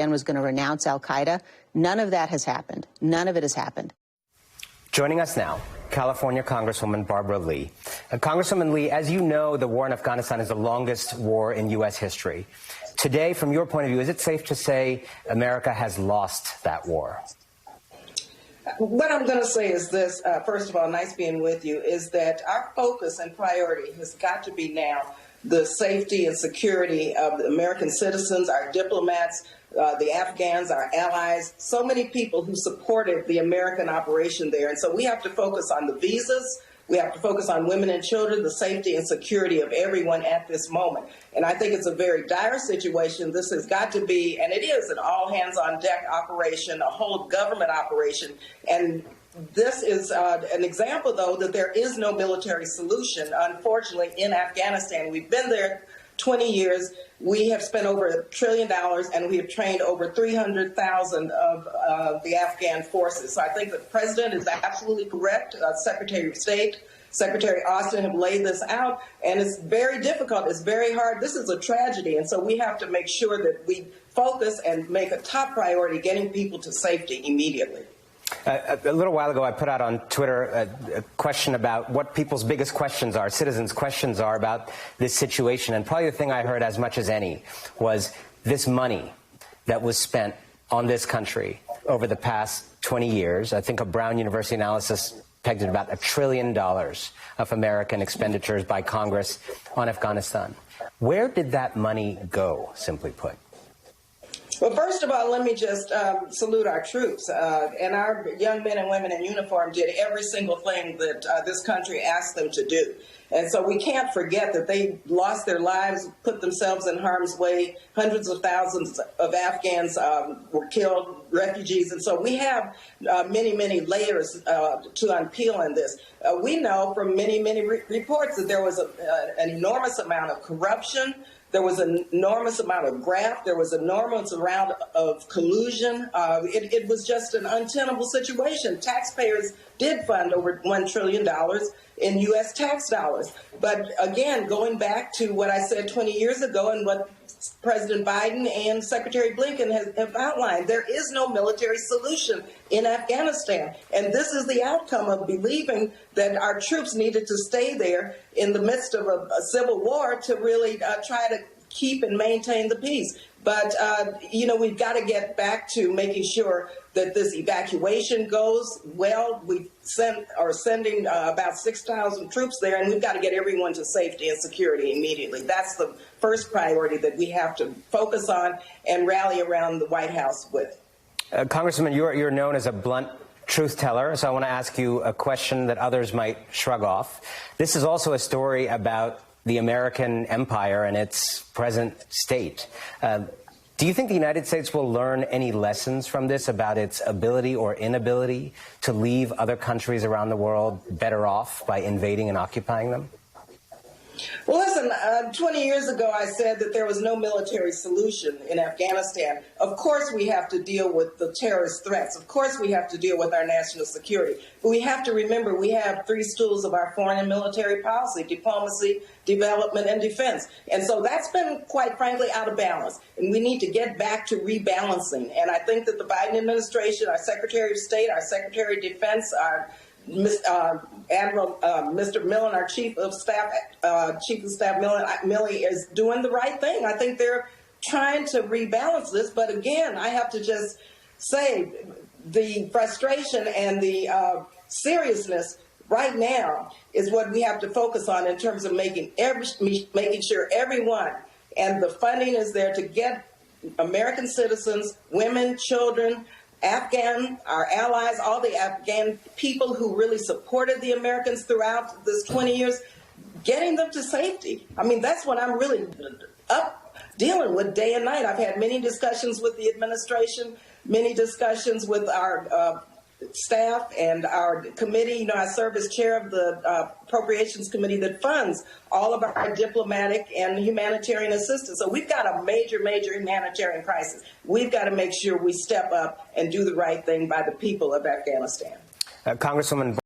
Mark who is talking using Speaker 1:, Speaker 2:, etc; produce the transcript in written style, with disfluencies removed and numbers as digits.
Speaker 1: and was going to renounce al-Qaeda. None of that has happened. None of it has happened.
Speaker 2: Joining us now, California Congresswoman Barbara Lee. Congresswoman Lee, as you know, the war in Afghanistan is the longest war in U.S. history. Today, from your point of view, is it safe to say America has lost that war?
Speaker 3: What I'm going to say is this, first of all, nice being with you, is that our focus and priority has got to be now the safety and security of the American citizens, our diplomats, the Afghans, our allies, so many people who supported the American operation there. And so we have to focus on the visas. We have to focus on women and children, the safety and security of everyone at this moment. And I think it's a very dire situation. This has got to be, and it is, an all-hands-on-deck operation, a whole government operation. And this is an example, though, that there is no military solution, unfortunately, in Afghanistan. We've been there 20 years. We have spent over $1 trillion, and we have trained over 300,000 of the Afghan forces. So I think the president is absolutely correct. Secretary of State, Secretary Austin have laid this out, and it's very difficult. It's very hard. This is a tragedy, and so we have to make sure that we focus and make a top priority getting people to safety immediately.
Speaker 2: A little while ago, I put out on Twitter a question about what people's biggest questions are, citizens' questions are about this situation. And probably the thing I heard as much as any was this money that was spent on this country over the past 20 years. I think a Brown University analysis pegged at about $1 trillion of American expenditures by Congress on Afghanistan. Where did that money go, simply put?
Speaker 3: Well, first of all, let me just salute our troops. And our young men and women in uniform did every single thing that this country asked them to do. And so we can't forget that they lost their lives, put themselves in harm's way. Hundreds of thousands of Afghans were killed, refugees. And so we have many, many layers to unpeel in this. We know from many, many reports that there was an enormous amount of corruption. There was an enormous amount of graft. There was an enormous amount of collusion. It was just an untenable situation. Taxpayers did fund over $1 trillion in U.S. tax dollars. But again, going back to what I said 20 years ago and what President Biden and Secretary Blinken have outlined, there is no military solution in Afghanistan. And this is the outcome of believing that our troops needed to stay there in the midst of a civil war to really try to keep and maintain the peace. But, you know, we've got to get back to making sure that this evacuation goes well. We are sending about 6,000 troops there, and we've got to get everyone to safety and security immediately. That's the first priority that we have to focus on and rally around the White House with.
Speaker 2: Congresswoman, you're known as a blunt truth teller, so I want to ask you a question that others might shrug off. This is also a story about the American empire and its present state. Do you think the United States will learn any lessons from this about its ability or inability to leave other countries around the world better off by invading and occupying them?
Speaker 3: Well, listen, 20 years ago, I said that there was no military solution in Afghanistan. Of course, we have to deal with the terrorist threats. Of course, we have to deal with our national security. But we have to remember we have three stools of our foreign and military policy: diplomacy, development, and defense. And so that's been, quite frankly, out of balance. And we need to get back to rebalancing. And I think that the Biden administration, our Secretary of State, our Secretary of Defense, our Admiral Mr. Millen, our Chief of Staff Milley, is doing the right thing. I think they're trying to rebalance this. But again, I have to just say the frustration and the seriousness right now is what we have to focus on in terms of making sure everyone, and the funding is there to get American citizens, women, children, our allies, all the Afghan people who really supported the Americans throughout this 20 years, getting them to safety. I mean, that's what I'm really up dealing with day and night. I've had many discussions with the administration, many discussions with our staff and our committee. You know, I serve as chair of the Appropriations Committee that funds all of our diplomatic and humanitarian assistance. So we've got a major, major humanitarian crisis. We've got to make sure we step up and do the right thing by the people of Afghanistan.
Speaker 2: Congresswoman